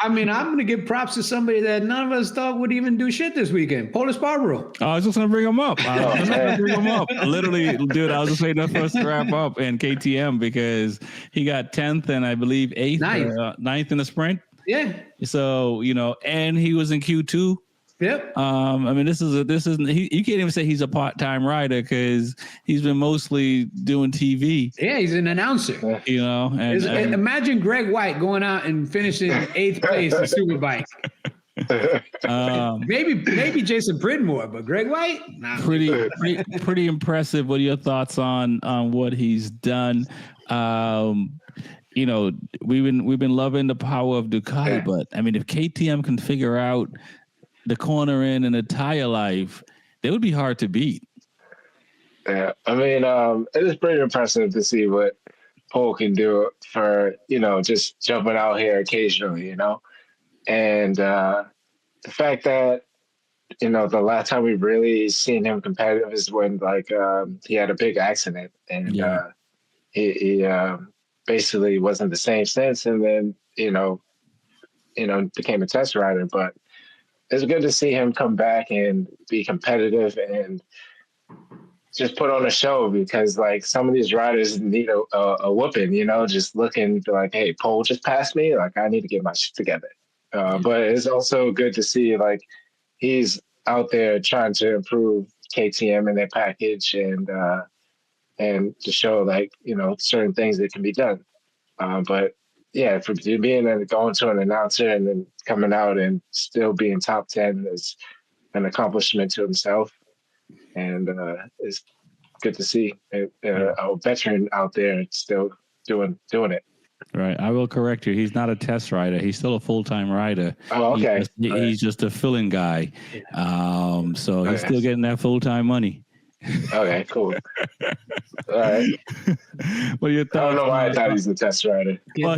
I mean, I'm going to give props to somebody that none of us thought would even do shit this weekend. Paul Espargaro. I was just going to bring him up. Literally, dude, I was just waiting for us to wrap up in KTM because he got 10th and I believe 9th in the sprint. Yeah. So, and he was in Q2. Yep. I mean, you can't even say he's a part-time rider because he's been mostly doing TV. Yeah, he's an announcer. And imagine Greg White going out and finishing 8th place in Superbike. Maybe Jason Pridmore, but Greg White, nah. pretty impressive. What are your thoughts on what he's done? We've been loving the power of Ducati, but I mean, if KTM can figure out the corner in and the tire life, they would be hard to beat. Yeah, I mean, it is pretty impressive to see what Paul can do for, just jumping out here occasionally, and the fact that, the last time we've really seen him competitive is when he had a big accident and he basically wasn't the same since, and then, became a test rider, but it's good to see him come back and be competitive and just put on a show because some of these riders need a whooping, just looking like, hey, Paul just passed me. I need to get my shit together. But it's also good to see he's out there trying to improve KTM and their package and to show certain things that can be done. But yeah, for going to an announcer and then coming out and still being top 10 is an accomplishment to himself. And it's good to see a veteran out there still doing it. Right. I will correct you. He's not a test rider. He's still a full-time rider. Oh, okay. He's just a filling guy. So he's still getting that full-time money. Okay, cool. All right. What are your thoughts? I don't know why I thought he's a test rider. Well,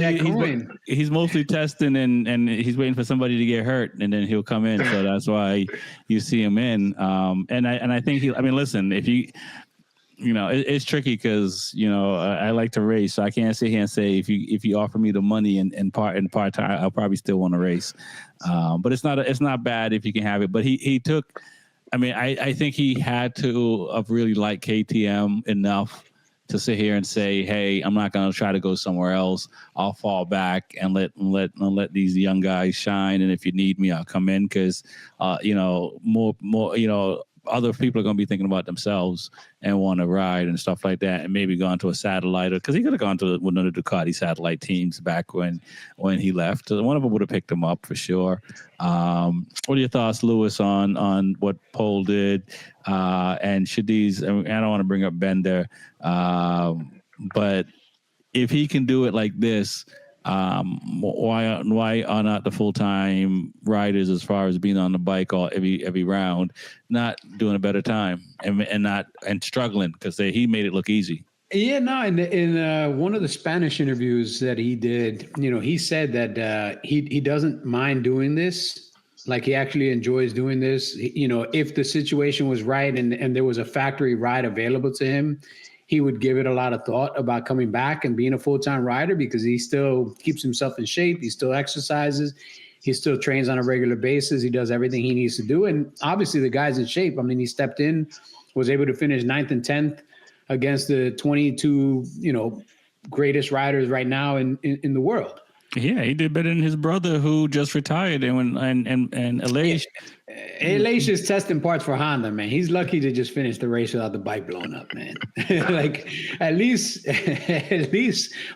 he's mostly testing and he's waiting for somebody to get hurt and then he'll come in. So that's why you see him in. And I think listen, if you it's tricky because I like to race, so I can't sit here and say if you offer me the money in part time, I'll probably still want to race. But it's not bad if you can have it. But he took. I mean, I think he had to have really liked KTM enough to sit here and say, "Hey, I'm not going to try to go somewhere else. I'll fall back and let these young guys shine. And if you need me, I'll come in because, more, other people are going to be thinking about themselves and want to ride and stuff like that, and maybe gone to a satellite, because he could have gone to one of the Ducati satellite teams back when he left. So one of them would have picked him up for sure. What are your thoughts, Lewis, on what Pole did? And should these? I don't want to bring up Bender, but if he can do it like this, why are not the full-time riders, as far as being on the bike all every round, not doing a better time and struggling because he made it look easy? Yeah, no. In one of the Spanish interviews that he did, he said that he doesn't mind doing this. Like, he actually enjoys doing this. If the situation was right and there was a factory ride available to him, he would give it a lot of thought about coming back and being a full-time rider, because he still keeps himself in shape. He still exercises. He still trains on a regular basis. He does everything he needs to do. And obviously the guy's in shape. I mean, he stepped in, was able to finish 9th and 10th against the 22, greatest riders right now in the world. Yeah, he did better than his brother, who just retired. And Aleix. Aleix is testing parts for Honda, man. He's lucky to just finish the race without the bike blowing up, man. at least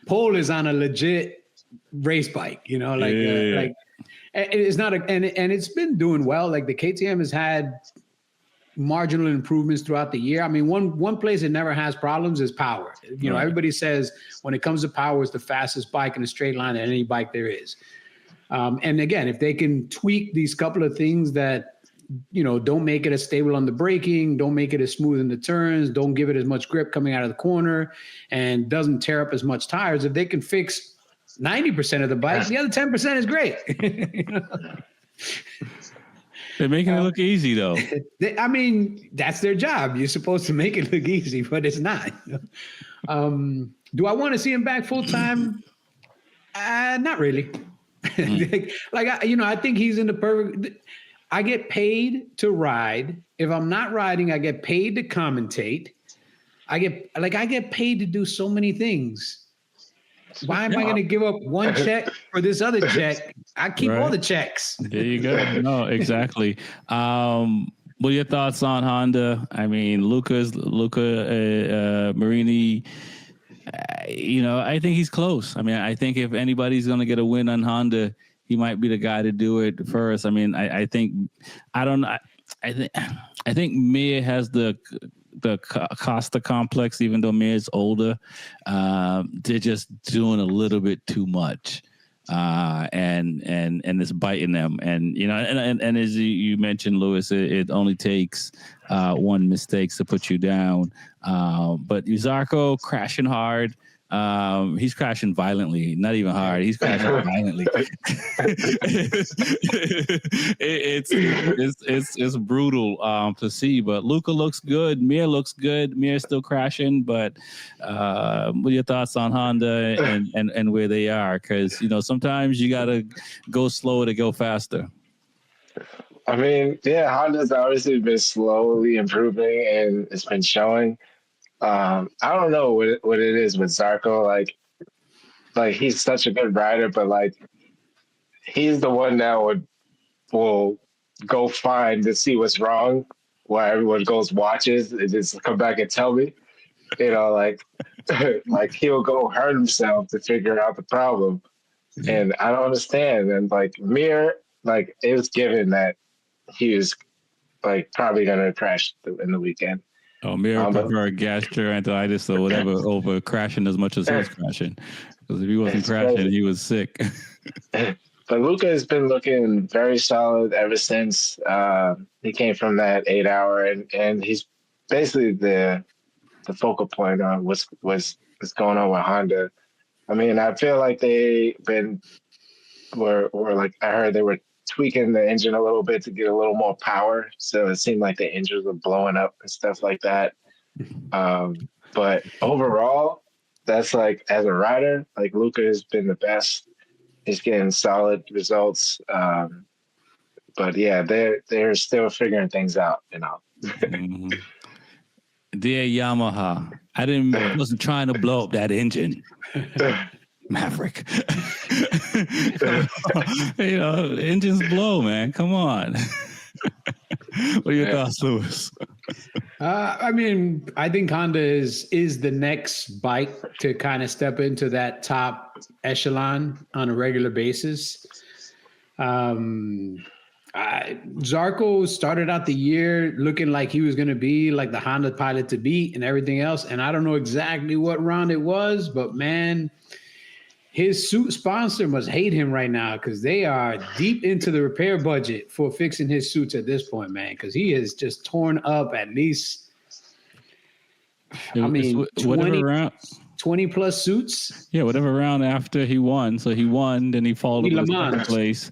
Pole is on a legit race bike, it's not and it's been doing well. Like, the KTM has had marginal improvements throughout the year. I mean, one place it never has problems is power. Everybody says when it comes to power, it's the fastest bike in a straight line than any bike there is. And again, if they can tweak these couple of things that, don't make it as stable on the braking, don't make it as smooth in the turns, don't give it as much grip coming out of the corner, and doesn't tear up as much tires, if they can fix 90% of the bike, the other 10% is great. They're making it look easy, though. I mean, that's their job. You're supposed to make it look easy, but it's not. Do I want to see him back full time? Not really. I think he's in the perfect. I get paid to ride. If I'm not riding, I get paid to commentate. I get paid to do so many things. Why am I going to give up one check for this other check? I keep all the checks. There you go. No, exactly. What are your thoughts on Honda? I mean, Luca Marini. I think he's close. I mean, I think if anybody's going to get a win on Honda, he might be the guy to do it first. I mean, I think Mir has the Costa complex, even though Mir's older. They're just doing a little bit too much. And it's biting them. And, and as you mentioned, Lewis, it only takes one mistake to put you down. But Zarco crashing hard. He's crashing violently, not even hard. He's crashing violently. It's brutal to see. But Luca looks good. Mir looks good. Mir's still crashing. But what are your thoughts on Honda and where they are? Because sometimes you gotta go slower to go faster. I mean, yeah, Honda's obviously been slowly improving, and it's been showing. I don't know what it is with Zarco. Like he's such a good rider, but like he's the one that will go find to see what's wrong, while everyone goes watches and just come back and tell me. Like he'll go hurt himself to figure out the problem, and I don't understand. And like Mir, like it was given that he was like probably gonna crash in the weekend. Oh, Mir preferred gastroenteritis or whatever over crashing as much as he was crashing. Because if he wasn't crashing, crazy. He was sick. But Luca has been looking very solid ever since he came from that 8 hour, and he's basically the focal point on what's going on with Honda. I mean, I feel like they were like, I heard they were tweaking the engine a little bit to get a little more power. So it seemed like the engines were blowing up and stuff like that. But overall, that's like, as a rider, like Luca has been the best. He's getting solid results. But yeah, they're still figuring things out, Mm-hmm. Dear Yamaha, wasn't trying to blow up that engine. Maverick. Engines blow, man. Come on. What are your thoughts, Lewis? I mean, I think Honda is the next bike to kind of step into that top echelon on a regular basis. Zarco started out the year looking like he was going to be like the Honda pilot to beat and everything else. And I don't know exactly what round it was, but man, his suit sponsor must hate him right now because they are deep into the repair budget for fixing his suits at this point, man, because he is just torn up at least, 20 plus suits. Yeah, whatever round after he won. So he won, then he followed up in second place.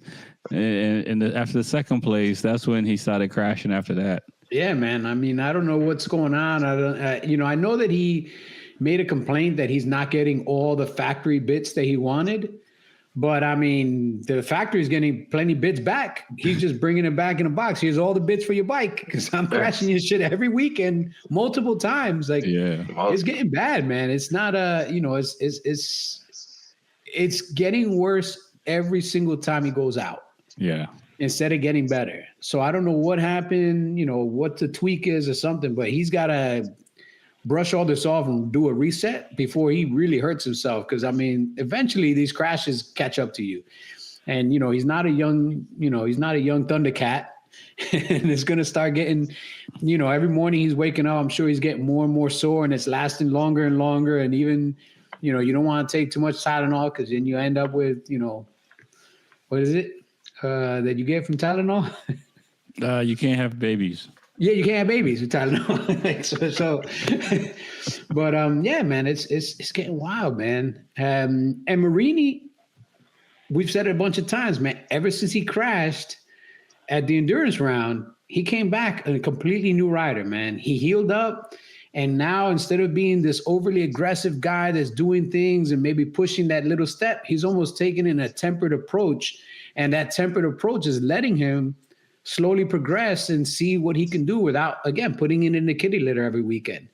And after the second place, that's when he started crashing after that. Yeah, man. I mean, I don't know what's going on. I know that he made a complaint that he's not getting all the factory bits that he wanted. But, I mean, the factory is getting plenty bits back. He's just bringing it back in a box. Here's all the bits for your bike because I'm crashing your shit every weekend multiple times. Like, yeah, it's getting bad, man. It's not it's getting worse every single time he goes out. Yeah. Instead of getting better. So I don't know what happened, what the tweak is or something, but he's got to brush all this off and do a reset before he really hurts himself. Because, I mean, eventually these crashes catch up to you. And, he's not a young Thundercat. And it's going to start getting, every morning he's waking up, I'm sure he's getting more and more sore and it's lasting longer and longer. And even, you don't want to take too much Tylenol because then you end up with, what is it that you get from Tylenol? You can't have babies. Yeah, you can't have babies with Tylenol. But yeah, man, it's getting wild, man. And Marini, we've said it a bunch of times, man. Ever since he crashed at the endurance round, he came back a completely new rider, man. He healed up, And now instead of being this overly aggressive guy that's doing things and maybe pushing that little step, he's almost taking in a tempered approach. And that tempered approach is letting him slowly progress and see what he can do without, again, putting it in the kitty litter every weekend.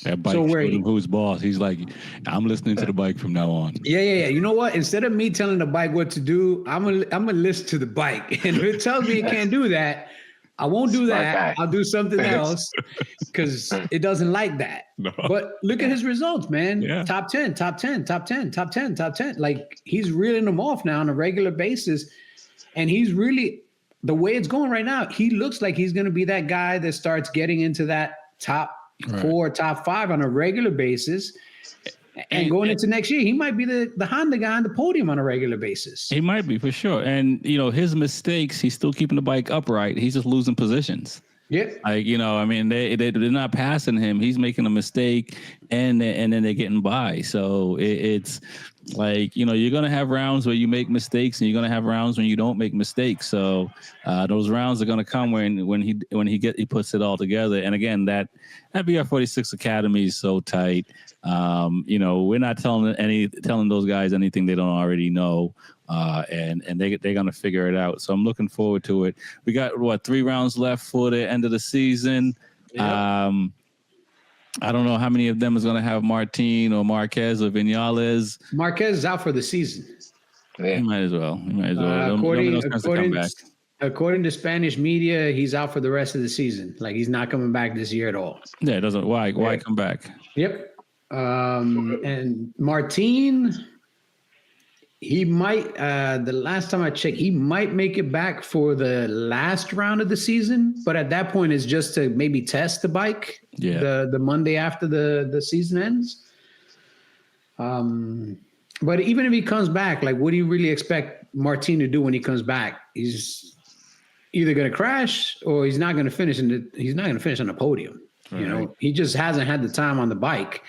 That bike showed him who's boss. He's like, I'm listening to the bike from now on. Yeah. You know what? Instead of me telling the bike what to do, I'm gonna listen to the bike. And if it tells me it can't do that, I won't do that. I'll do something else because it doesn't like that. No. But look at his results, man. Yeah. Top 10. Like, he's reeling them off now on a regular basis. And he's really, the way it's going right now, he looks like he's going to be that guy that starts getting into that top 4, top 5 on a regular basis. And going into next year, he might be the Honda guy on the podium on a regular basis. He might be, for sure. And, his mistakes, he's still keeping the bike upright. He's just losing positions. Yeah. Like, I mean, they're not passing him. He's making a mistake and then they're getting by. So it's like, you're going to have rounds where you make mistakes and you're going to have rounds when you don't make mistakes. So those rounds are going to come when he puts it all together. And again, that BR46 Academy is so tight. We're not telling those guys anything they don't already know. And they're going to figure it out. So I'm looking forward to it. We got 3 rounds left for the end of the season. Yep. I don't know how many of them is going to have Martin or Marquez or Vinales. Marquez is out for the season. Yeah. He might as well. According to Spanish media, he's out for the rest of the season. Like, he's not coming back this year at all. Yeah, it doesn't. Why come back? Yep. And Martin, he might, the last time I checked, he might make it back for the last round of the season. But at that point, it's just to maybe test the bike the Monday after the season ends. But even if he comes back, like, what do you really expect Martin to do when he comes back? He's either going to crash or he's not going to finish on the podium. Right. He just hasn't had the time on the bike.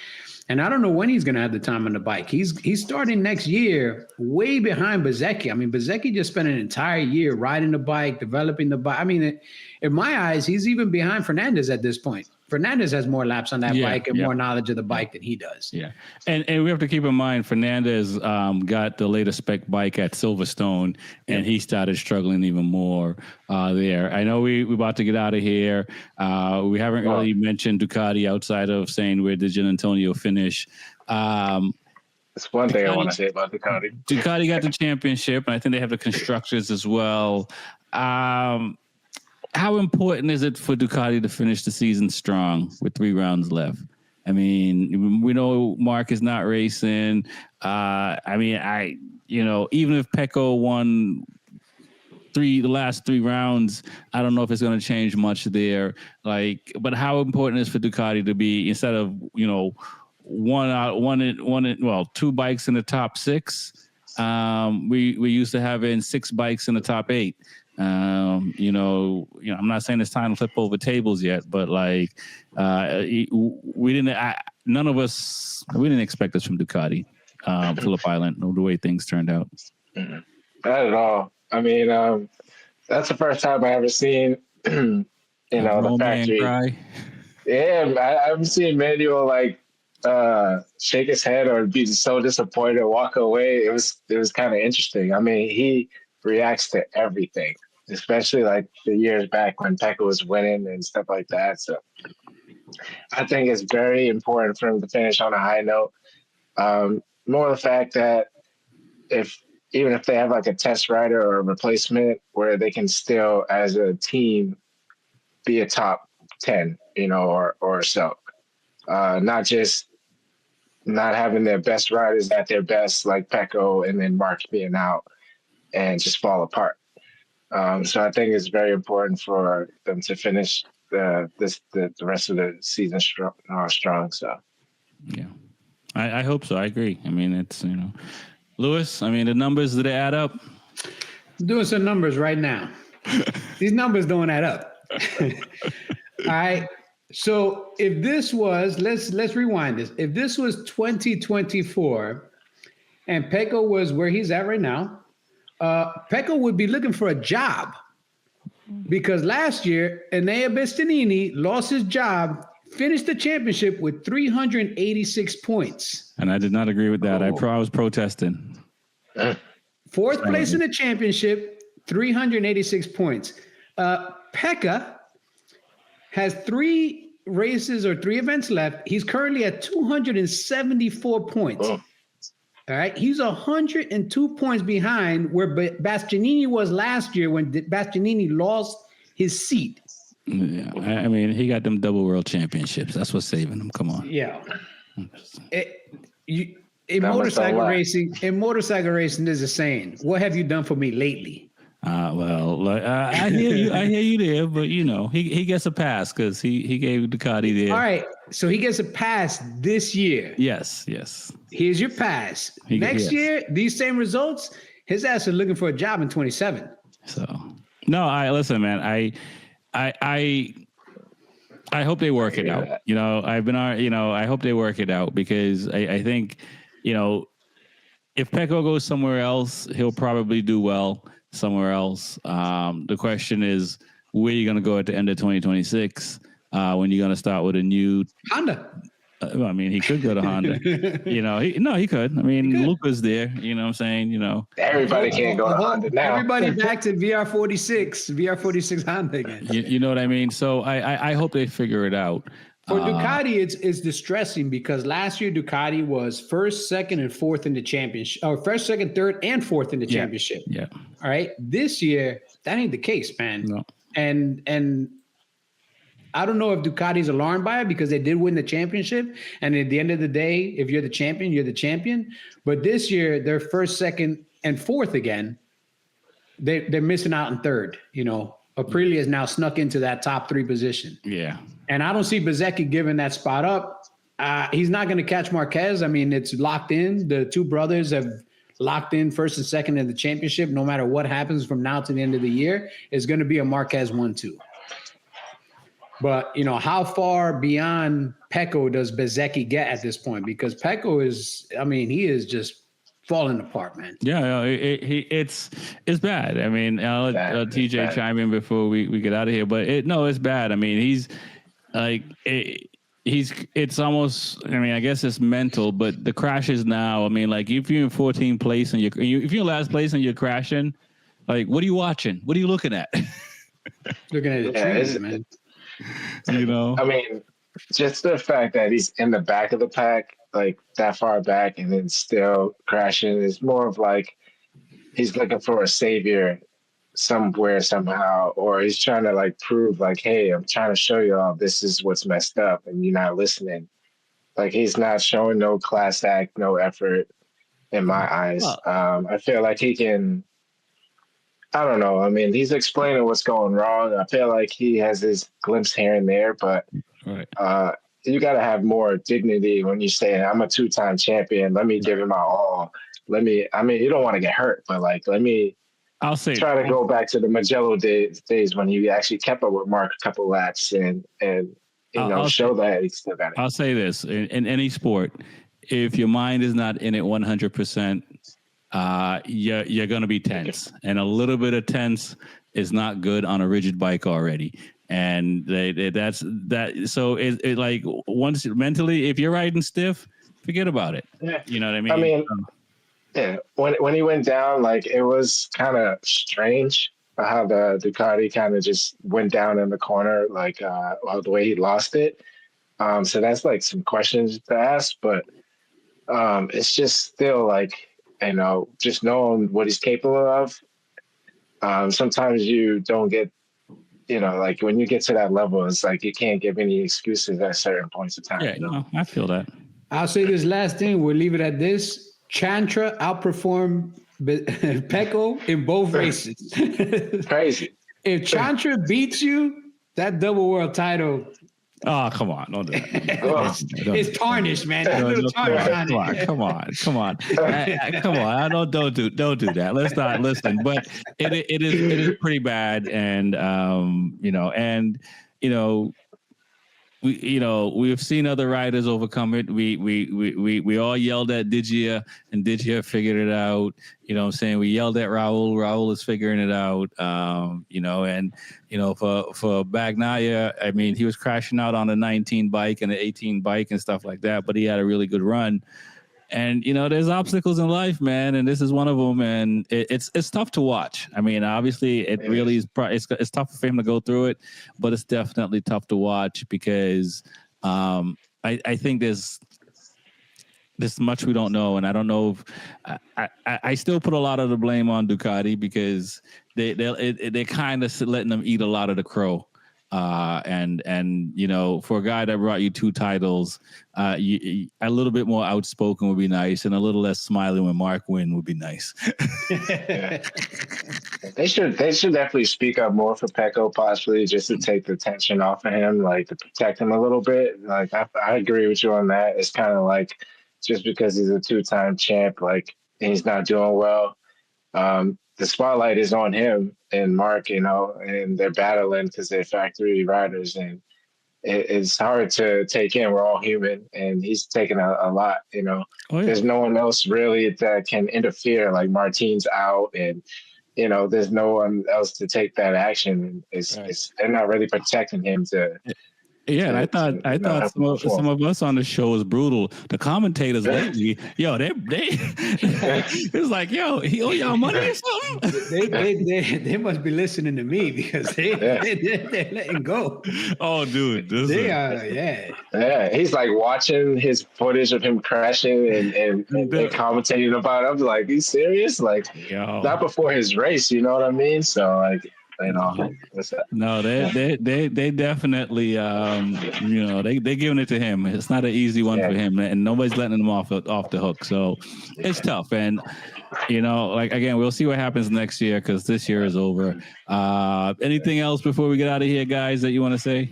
And I don't know when he's going to have the time on the bike. He's starting next year way behind Bezzecchi. I mean, Bezzecchi just spent an entire year riding the bike, developing the bike. I mean, in my eyes, he's even behind Fernandez at this point. Fernandez has more laps on that bike and more knowledge of the bike than he does. Yeah. And we have to keep in mind, Fernandez got the latest spec bike at Silverstone, and he started struggling even more there. I know we're about to get out of here. We haven't really mentioned Ducati outside of saying where did Gian Antonio finish. That's one thing I want to say about Ducati. Ducati got the championship, and I think they have the constructors as well. How important is it for Ducati to finish the season strong with 3 rounds left? I mean, we know Mark is not racing. Even if Pecco won the last 3 rounds, I don't know if it's going to change much there. But how important is for Ducati to be, instead of, 2 bikes in the top 6, we used to having 6 bikes in the top 8. I'm not saying it's time to flip over tables yet, but we didn't expect this from Ducati, Phillip Island, the way things turned out. Not at all. I mean, that's the first time I ever seen, the factory. Cry. Yeah, I haven't seen Manuel shake his head or be so disappointed or walk away. It was kind of interesting. I mean, he reacts to everything, especially like the years back when Pecco was winning and stuff like that. So I think it's very important for him to finish on a high note. More the fact that even if they have like a test rider or a replacement where they can still, as a team, be a top 10, or so. Not just not having their best riders at their best, like Pecco and then Mark being out and just fall apart. So I think it's very important for them to finish the rest of the season strong. So, yeah, I hope so. I agree. I mean, it's Lewis. I mean, the numbers, do they add up? I'm doing some numbers right now. These numbers don't add up. All right. So if this was, let's rewind this. If this was 2024, and Pecco was where he's at right now, Pecco would be looking for a job, because last year Enea Bastianini lost his job finished the championship with 386 points. And I did not agree with that. I was protesting. Fourth place in the championship, 386 points. Pekka has 3 races or 3 events left. He's currently at 274 points. All right. He's 102 points behind where Bastianini was last year when Bastianini lost his seat. Yeah. I mean, he got them double world championships. That's what's saving him. Come on. Yeah. In motorcycle racing, there's a saying, what have you done for me lately? I hear you. I hear you there, but he gets a pass because he gave Ducati there. All right, so he gets a pass this year. Yes. Here's your pass. Next year, these same results, his ass is looking for a job in 27. So listen, man. I hope they work it out. I hope they work it out because I think, if Pecco goes somewhere else, he'll probably do well somewhere else. The question is, where are you going to go at the end of 2026 when you're going to start with a new Honda? I mean, he could go to Honda. He could. I mean, Luca's there. You know what I'm saying? Everybody can't go to Honda now. Everybody back to VR46 Honda again. You know what I mean? So I hope they figure it out. For Ducati, it's distressing because last year Ducati was first, second, and fourth in the championship, or first, second, third, and fourth in the championship. Yeah. All right. This year, that ain't the case, man. No. And I don't know if Ducati's alarmed by it because they did win the championship. And at the end of the day, if you're the champion, you're the champion. But this year, they're first, second, and fourth again. They're missing out in third. Aprilia has now snuck into that top 3 position. Yeah. And I don't see Bezzecchi giving that spot up. He's not going to catch Marquez. I mean, it's locked in. The 2 brothers have locked in first and second in the championship. No matter what happens from now to the end of the year, it's going to be a Marquez 1-2. But, how far beyond Pecco does Bezzecchi get at this point? Because Pecco he is just falling apart, man. Yeah, it's bad. I mean, I'll let TJ chime in before we get out of here. But it's bad. I mean, he's like, it's almost, I guess it's mental, but the crashes now, like if you're in 14th place and if you're in last place and you're crashing, like, what are you watching? What are you looking at? Looking at the trees, man. Just the fact that he's in the back of the pack, like that far back, and then still crashing is more of like he's looking for a savior somewhere, somehow, or he's trying to like prove like, hey, I'm trying to show y'all this is what's messed up and you're not listening. Like he's not showing no class act, no effort in my eyes. I feel like he can, I don't know. He's explaining what's going wrong. I feel like he has his glimpse here and there, but you got to have more dignity when you say, I'm a 2-time champion. Let me give it my all. You don't want to get hurt, but like, I'll say try to go back to the Mugello days when he actually kept up with Mark a couple laps and show that he still got it. I'll say this in any sport, if your mind is not in it 100%, you're going to be tense, and a little bit of tense is not good on a rigid bike already. And that's that. So it like once mentally, if you're riding stiff, forget about it. Yeah. You know what I mean? Yeah. When he went down, like it was kind of strange how the Ducati kind of just went down in the corner, like the way he lost it. So that's like some questions to ask, but it's just still like, just knowing what he's capable of. Sometimes you don't get, like when you get to that level, it's like you can't give any excuses at certain points of time. Yeah, I feel that. I'll say this last thing. We'll leave it at this. Chantra outperformed Pecco in both races. Crazy. If Chantra beats you, that double world title. Oh, come on. Don't do that. It's tarnished, man. Come on. Come on. Don't do that. Let's not listen. But it is pretty bad. And, we've seen other riders overcome it. We all yelled at Digia, and Digia figured it out. You know what I'm saying? We yelled at Raul is figuring it out. For Bagnaia, I mean, he was crashing out on a 19 bike and an 18 bike and stuff like that, but he had a really good run. And there's obstacles in life, man, and this is one of them. And it's tough to watch. I mean, obviously, it really is. It's tough for him to go through it, but it's definitely tough to watch because I think there's much we don't know, and I don't know if I still put a lot of the blame on Ducati because they kind of letting them eat a lot of the crow. And for a guy that brought you 2 titles, a little bit more outspoken would be nice, and a little less smiling when Mark win would be nice. They should definitely speak up more for Pecco, possibly just to take the tension off of him, like to protect him a little bit. Like I agree with you on that. It's kind of like just because he's a 2-time champ, like he's not doing well. The spotlight is on him and Mark, and they're battling because they're factory riders, and it's hard to take in. We're all human, and he's taking a lot, Oh, yeah. There's no one else really that can interfere. Like Martine's out, and, there's no one else to take that action. They're not really protecting him to... Yeah, and I thought some of us on the show was brutal. The commentators lately, they it's like, he owe y'all money or something. They must be listening to me because they're letting go. Oh, dude, yeah. He's like watching his footage of him crashing and commentating about it. I'm like, you serious? Like, not before his race, you know what I mean? So like. No, they definitely they're giving it to him. It's not an easy one for him, and nobody's letting him off the hook. So it's tough. And like again, we'll see what happens next year because this year is over. Anything else before we get out of here, guys, that you want to say?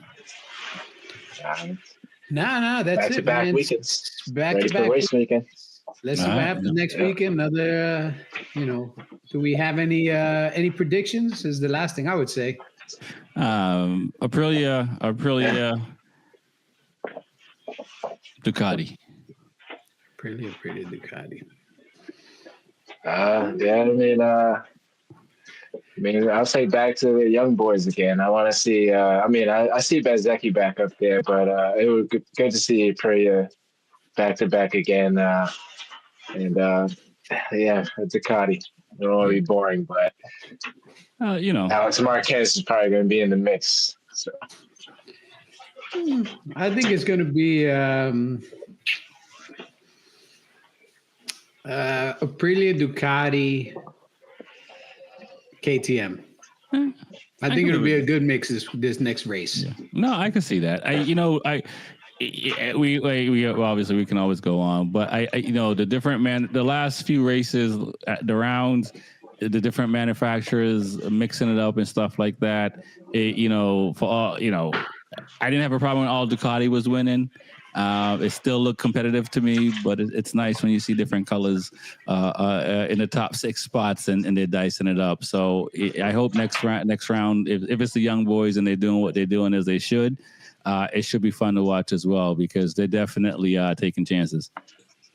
No, that's it. Back-to-back weekends. Back-to-back race weekend. Let's see what happens next weekend. Another, do we have any predictions? Is the last thing I would say. Aprilia, Ducati. Aprilia, Ducati. I'll say back to the young boys again. I want to see. I see Bezzecchi back up there, but it would be good to see Aprilia back to back again. Ducati. I don't want to be boring, but Alex Marquez is probably going to be in the mix. So I think it's going to be Aprilia, Ducati, KTM. I think it'll be a good mix this next race. Yeah. No, I can see that. We obviously we can always go on, but the last few races, the rounds, the different manufacturers mixing it up and stuff like that. I didn't have a problem when all Ducati was winning. It still looked competitive to me, but it's nice when you see different colors in the top 6 spots and they're dicing it up. So I hope next round, if it's the young boys and they're doing what they're doing as they should, it should be fun to watch as well because they're definitely taking chances.